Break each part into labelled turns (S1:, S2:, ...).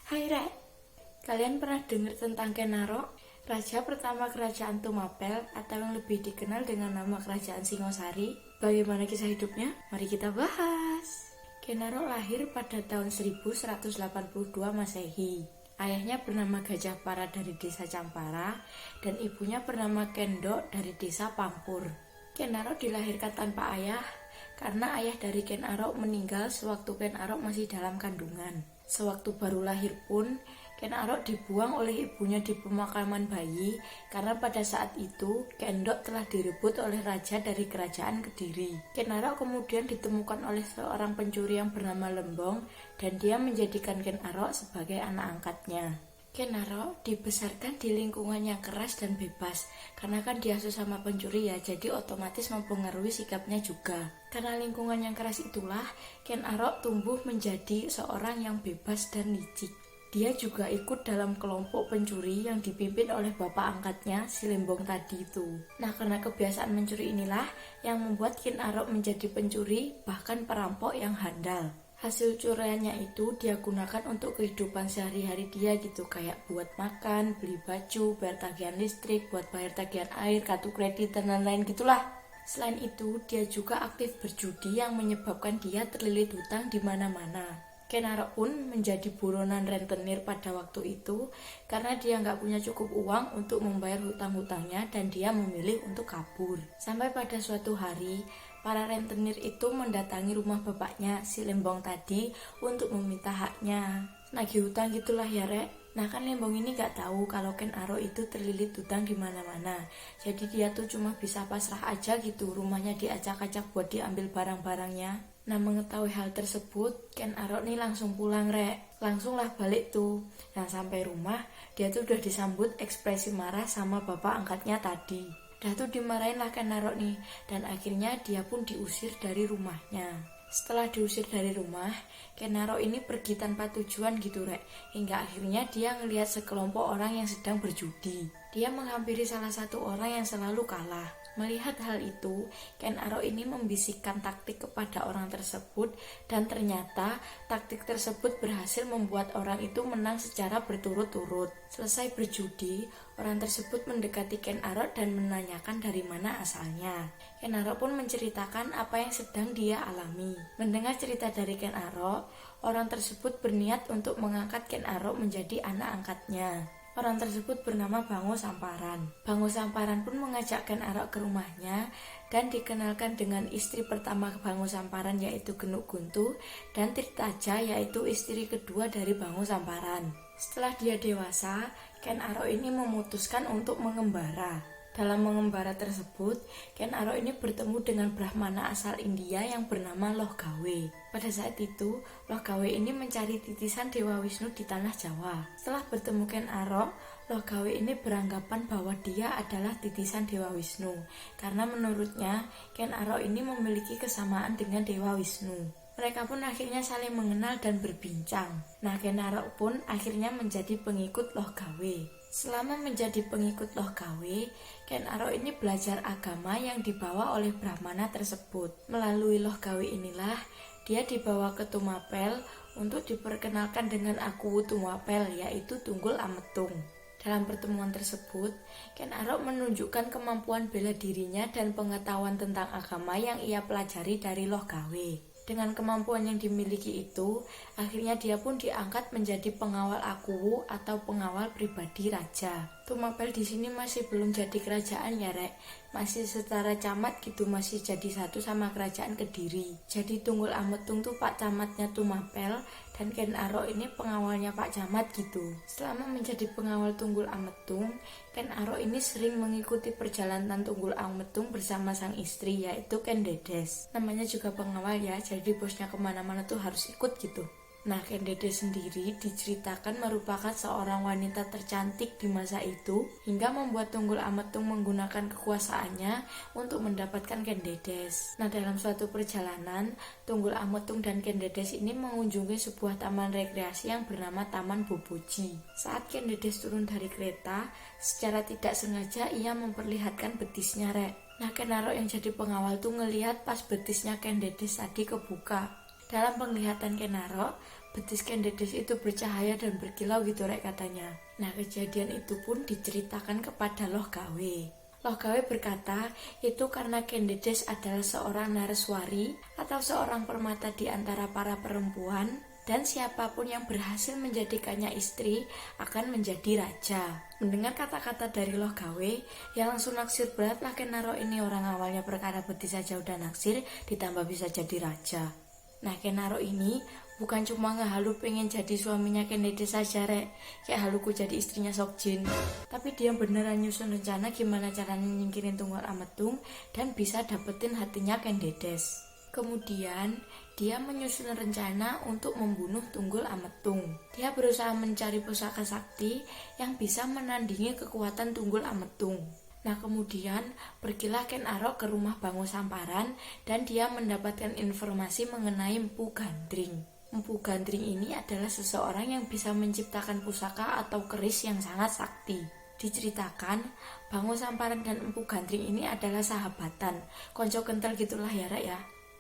S1: Hai Rek, kalian pernah dengar tentang Ken Arok? Raja pertama kerajaan Tumapel atau yang lebih dikenal dengan nama kerajaan Singosari. Bagaimana kisah hidupnya? Mari kita bahas. Ken Arok lahir pada tahun 1182 Masehi. Ayahnya bernama Gajah Para dari desa Campara dan ibunya bernama Kendok dari desa Pampur. Ken Arok dilahirkan tanpa ayah karena ayah dari Ken Arok meninggal sewaktu Ken Arok masih dalam kandungan. Sewaktu baru lahir pun, Ken Arok dibuang oleh ibunya di pemakaman bayi karena pada saat itu Kendok telah direbut oleh raja dari kerajaan Kediri. Ken Arok kemudian ditemukan oleh seorang pencuri yang bernama Lembong dan dia menjadikan Ken Arok sebagai anak angkatnya. Ken Arok dibesarkan di lingkungan yang keras dan bebas karena kan diasuh sama pencuri ya, jadi otomatis mempengaruhi sikapnya juga. Karena lingkungan yang keras itulah Ken Arok tumbuh menjadi seorang yang bebas dan licik. Dia juga ikut dalam kelompok pencuri yang dipimpin oleh bapak angkatnya si Lembong tadi itu. Nah, karena kebiasaan mencuri inilah yang membuat Ken Arok menjadi pencuri bahkan perampok yang handal. Hasil curiannya itu dia gunakan untuk kehidupan sehari-hari dia gitu, kayak buat makan, beli baju, bayar tagihan listrik, buat bayar tagihan air, kartu kredit, dan lain-lain gitulah. Selain itu, dia juga aktif berjudi yang menyebabkan dia terlilit hutang di mana-mana. Ken Arok pun menjadi buronan rentenir pada waktu itu karena dia nggak punya cukup uang untuk membayar hutang-hutangnya dan dia memilih untuk kabur. Sampai pada suatu hari, para rentenir itu mendatangi rumah bapaknya si Lembong tadi untuk meminta haknya. Nagih hutang gitulah ya Rek. Nah kan Lembong ini gak tahu kalau Ken Arok itu terlilit hutang di mana-mana. Jadi dia tuh cuma bisa pasrah aja gitu, rumahnya diacak-acak buat diambil barang-barangnya. Nah mengetahui hal tersebut, Ken Arok nih langsung pulang Rek. Langsunglah balik tuh. Nah sampai rumah, dia tuh udah disambut ekspresi marah sama bapak angkatnya tadi. Dah tuh dimarahin lah Ken Arok nih. Dan akhirnya dia pun diusir dari rumahnya. Setelah diusir dari rumah, Ken Arok ini pergi tanpa tujuan gitu Rek. Hingga akhirnya dia ngelihat sekelompok orang yang sedang berjudi. Dia menghampiri salah satu orang yang selalu kalah. Melihat hal itu, Ken Arok ini membisikkan taktik kepada orang tersebut dan ternyata taktik tersebut berhasil membuat orang itu menang secara berturut-turut. Selesai berjudi, orang tersebut mendekati Ken Arok dan menanyakan dari mana asalnya. Ken Arok pun menceritakan apa yang sedang dia alami. Mendengar cerita dari Ken Arok, orang tersebut berniat untuk mengangkat Ken Arok menjadi anak angkatnya. Orang tersebut bernama Bango Samparan. Bango Samparan pun mengajak Ken Arok ke rumahnya dan dikenalkan dengan istri pertama Bango Samparan yaitu Genuk Guntu dan Tirtaja yaitu istri kedua dari Bango Samparan. Setelah dia dewasa, Ken Arok ini memutuskan untuk mengembara. Dalam mengembara tersebut, Ken Arok ini bertemu dengan Brahmana asal India yang bernama Loh Gawe. Pada saat itu, Loh Gawe ini mencari titisan Dewa Wisnu di tanah Jawa. Setelah bertemu Ken Arok, Loh Gawe ini beranggapan bahwa dia adalah titisan Dewa Wisnu. Karena menurutnya, Ken Arok ini memiliki kesamaan dengan Dewa Wisnu. Mereka pun akhirnya saling mengenal dan berbincang. Nah, Ken Arok pun akhirnya menjadi pengikut Loh Gawe. Selama menjadi pengikut Loh Gawe, Ken Arok ini belajar agama yang dibawa oleh Brahmana tersebut. Melalui Loh Gawe inilah, dia dibawa ke Tumapel untuk diperkenalkan dengan Aku Tumapel, yaitu Tunggul Ametung. Dalam pertemuan tersebut, Ken Arok menunjukkan kemampuan bela dirinya dan pengetahuan tentang agama yang ia pelajari dari Loh Gawe. Dengan kemampuan yang dimiliki itu, akhirnya dia pun diangkat menjadi pengawal Akuwu atau pengawal pribadi raja. Tumapel di sini masih belum jadi kerajaan ya Rek, masih setara camat gitu, masih jadi satu sama kerajaan Kediri. Jadi Tunggul Ametung tuh Pak Camatnya Tumapel dan Ken Arok ini pengawalnya Pak Camat gitu. Selama menjadi pengawal Tunggul Ametung, Ken Arok ini sering mengikuti perjalanan Tunggul Ametung bersama sang istri yaitu Ken Dedes. Namanya juga pengawal ya, jadi bosnya kemana-mana tuh harus ikut gitu. Nah, Ken Dedes sendiri diceritakan merupakan seorang wanita tercantik di masa itu hingga membuat Tunggul Ametung menggunakan kekuasaannya untuk mendapatkan Ken Dedes. Nah, dalam suatu perjalanan, Tunggul Ametung dan Ken Dedes ini mengunjungi sebuah taman rekreasi yang bernama Taman Boboji. Saat Ken Dedes turun dari kereta, secara tidak sengaja ia memperlihatkan betisnya Rek. Nah, Ken Arok yang jadi pengawal tuh ngelihat pas betisnya Ken Dedes tadi kebuka. Dalam penglihatan Ken Arok, betis Ken Dedes itu bercahaya dan berkilau gitu rek katanya. Nah kejadian itu pun diceritakan kepada Loh Gawe. Loh Gawe berkata itu karena Ken Dedes adalah seorang nareswari atau seorang permata di antara para perempuan, dan siapapun yang berhasil menjadikannya istri akan menjadi raja. Mendengar kata-kata dari Loh Gawe, ya langsung naksir berat lah Ken Arok ini. Orang awalnya perkara betis saja udah naksir, ditambah bisa jadi raja. Nah Ken Arok ini bukan cuma ngehalu pengen jadi suaminya Ken Dedes saja rek, kayak haluku jadi istrinya Sokjin, tapi dia beneran nyusun rencana gimana caranya nyingkirin Tunggul Ametung dan bisa dapetin hatinya Ken Dedes. Kemudian dia menyusun rencana untuk membunuh Tunggul Ametung. Dia berusaha mencari pusaka sakti yang bisa menandingi kekuatan Tunggul Ametung. Nah kemudian pergilah Ken Arok ke rumah Bango Samparan dan dia mendapatkan informasi mengenai Empu Gandring. Empu Gandring ini adalah seseorang yang bisa menciptakan pusaka atau keris yang sangat sakti. Diceritakan Bango Samparan dan Empu Gandring ini adalah sahabatan, konco kental gitulah ya rek ya.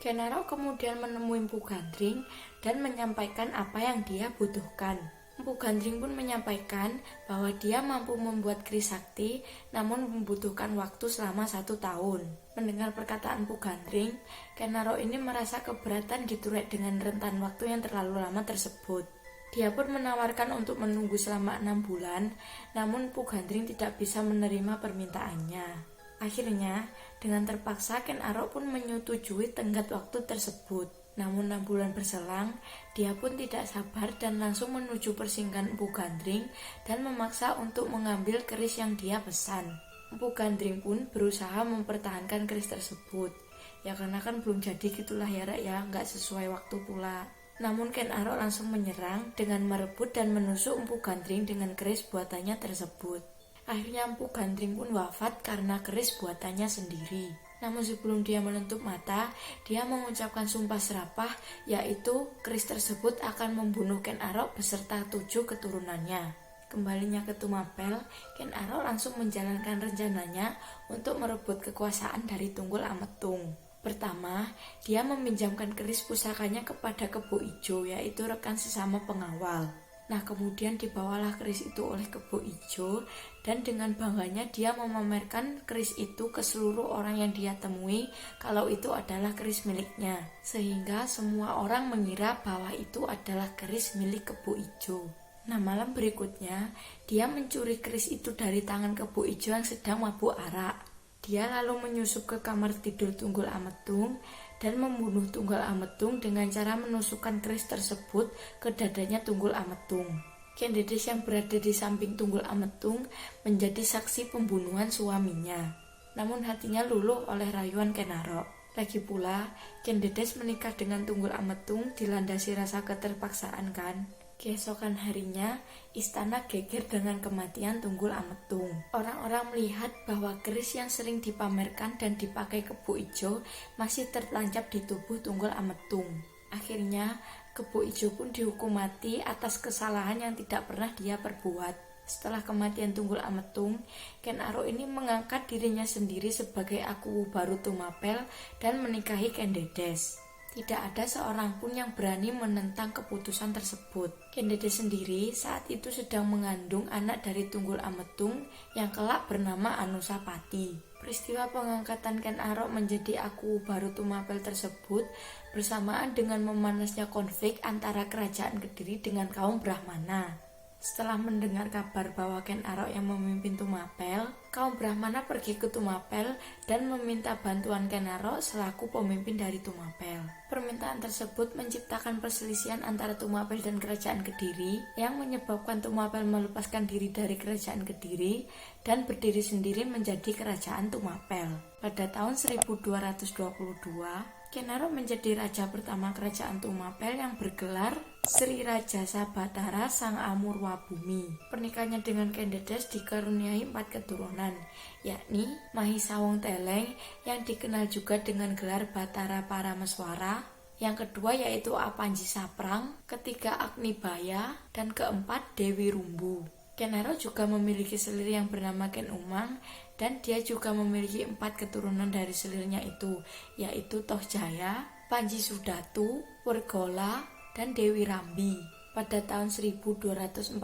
S1: Ken Arok kemudian menemui Empu Gandring dan menyampaikan apa yang dia butuhkan. Empu Gandring pun menyampaikan bahwa dia mampu membuat keris sakti namun membutuhkan waktu selama 1 tahun. Mendengar perkataan Empu Gandring, Ken Arok ini merasa keberatan gitu rek dengan rentan waktu yang terlalu lama tersebut. Dia pun menawarkan untuk menunggu selama 6 bulan, namun Empu Gandring tidak bisa menerima permintaannya. Akhirnya, dengan terpaksa Ken Arok pun menyetujui tenggat waktu tersebut. Namun 6 bulan berselang, dia pun tidak sabar dan langsung menuju persinggahan Empu Gandring dan memaksa untuk mengambil keris yang dia pesan. Empu Gandring pun berusaha mempertahankan keris tersebut. Ya karena kan belum jadi gitulah ya rek ya, nggak sesuai waktu pula. Namun Ken Arok langsung menyerang dengan merebut dan menusuk Empu Gandring dengan keris buatannya tersebut. Akhirnya Empu Gandring pun wafat karena keris buatannya sendiri. Namun sebelum dia menutup mata, dia mengucapkan sumpah serapah, yaitu keris tersebut akan membunuh Ken Arok beserta 7 keturunannya. Kembalinya ke Tumapel, Ken Arok langsung menjalankan rencananya untuk merebut kekuasaan dari Tunggul Ametung. Pertama, dia meminjamkan keris pusakanya kepada Kebo Ijo, yaitu rekan sesama pengawal. Nah kemudian dibawalah keris itu oleh Kebo Ijo dan dengan bangganya dia memamerkan keris itu ke seluruh orang yang dia temui kalau itu adalah keris miliknya. Sehingga semua orang mengira bahwa itu adalah keris milik Kebo Ijo. Nah malam berikutnya dia mencuri keris itu dari tangan Kebo Ijo yang sedang mabuk arak. Dia lalu menyusup ke kamar tidur Tunggul Ametung dan membunuh Tunggul Ametung dengan cara menusukkan keris tersebut ke dadanya Tunggul Ametung. Ken Dedes yang berada di samping Tunggul Ametung menjadi saksi pembunuhan suaminya. Namun hatinya luluh oleh rayuan Ken Arok. Lagi pula, Ken Dedes menikah dengan Tunggul Ametung dilandasi rasa keterpaksaan kan. Keesokan harinya, istana geger dengan kematian Tunggul Ametung. Orang-orang melihat bahwa keris yang sering dipamerkan dan dipakai Kebo Ijo masih tertancap di tubuh Tunggul Ametung. Akhirnya, Kebo Ijo pun dihukum mati atas kesalahan yang tidak pernah dia perbuat. Setelah kematian Tunggul Ametung, Ken Arok ini mengangkat dirinya sendiri sebagai Aku Baru Tumapel dan menikahi Ken Dedes. Tidak ada seorang pun yang berani menentang keputusan tersebut. Ken Dedes sendiri saat itu sedang mengandung anak dari Tunggul Ametung yang kelak bernama Anusapati. Peristiwa pengangkatan Ken Arok menjadi Aku Baru Tumapel tersebut bersamaan dengan memanasnya konflik antara kerajaan Kediri dengan kaum Brahmana. Setelah mendengar kabar bahwa Ken Arok yang memimpin Tumapel, kaum Brahmana pergi ke Tumapel dan meminta bantuan Ken Arok selaku pemimpin dari Tumapel. Permintaan tersebut menciptakan perselisihan antara Tumapel dan kerajaan Kediri yang menyebabkan Tumapel melepaskan diri dari kerajaan Kediri dan berdiri sendiri menjadi kerajaan Tumapel. Pada tahun 1222, Ken Arok menjadi raja pertama kerajaan Tumapel yang bergelar Sri Raja Sabatara Sang Amurwabumi. Pernikahannya dengan Ken Dedes dikaruniai 4 keturunan, yakni Mahisawung Teleng yang dikenal juga dengan gelar Batara Parameswara, yang kedua yaitu Apanji Saprang, ketiga Agnibaya, dan keempat Dewi Rumbu. Ken Arok juga memiliki selir yang bernama Ken Umang dan dia juga memiliki 4 keturunan dari selirnya itu, yaitu Tohjaya, Panji Sudatu, Wergola, dan Dewi Rambi. Pada tahun 1247,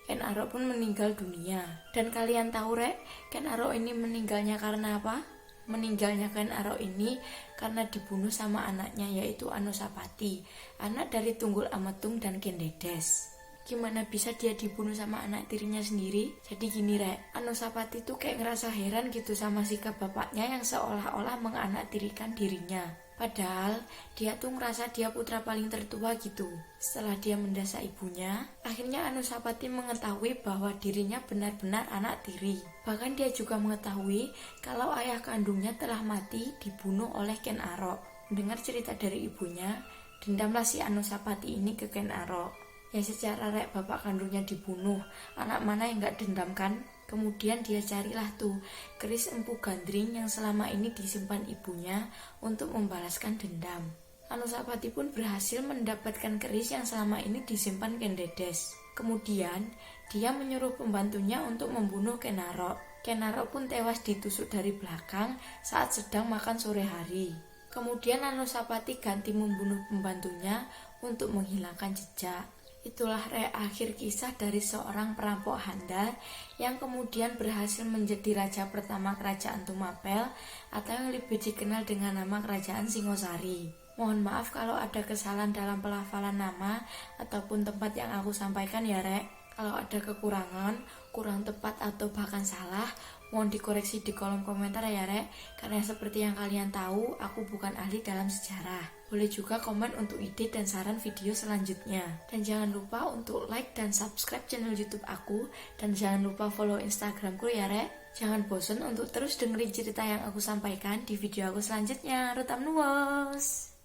S1: Ken Arok pun meninggal dunia. Dan kalian tahu rek, Ken Arok ini meninggalnya karena apa? Meninggalnya Ken Arok ini karena dibunuh sama anaknya, yaitu Anusapati, anak dari Tunggul Ametung dan Ken Dedes. Gimana bisa dia dibunuh sama anak tirinya sendiri? Jadi gini rek, Anusapati tuh kayak ngerasa heran gitu sama sikap bapaknya yang seolah-olah menganaktirikan dirinya. Padahal dia tuh ngerasa dia putra paling tertua gitu. Setelah dia mendasa ibunya, akhirnya Anusapati mengetahui bahwa dirinya benar-benar anak tiri. Bahkan dia juga mengetahui kalau ayah kandungnya telah mati dibunuh oleh Ken Arok. Mendengar cerita dari ibunya, dendamlah si Anusapati ini ke Ken Arok. Ya secara rek bapak kandungnya dibunuh, anak mana yang gak dendam kan? Kemudian dia carilah tuh keris Empu Gandring yang selama ini disimpan ibunya untuk membalaskan dendam. Anusapati pun berhasil mendapatkan keris yang selama ini disimpan Ken Dedes. Kemudian dia menyuruh pembantunya untuk membunuh Ken Arok. Ken Arok pun tewas ditusuk dari belakang saat sedang makan sore hari. Kemudian Anusapati ganti membunuh pembantunya untuk menghilangkan jejak. Itulah akhir kisah dari seorang perampok handal yang kemudian berhasil menjadi raja pertama kerajaan Tumapel atau yang lebih dikenal dengan nama kerajaan Singosari. Mohon maaf kalau ada kesalahan dalam pelafalan nama ataupun tempat yang aku sampaikan ya rek. Kalau ada kekurangan, kurang tepat atau bahkan salah, mohon dikoreksi di kolom komentar ya rek. Karena seperti yang kalian tahu, aku bukan ahli dalam sejarah. Boleh juga komen untuk ide dan saran video selanjutnya. Dan jangan lupa untuk like dan subscribe channel YouTube aku. Dan jangan lupa follow Instagramku ya rek. Jangan bosan untuk terus dengerin cerita yang aku sampaikan di video aku selanjutnya. Rutam nuwos.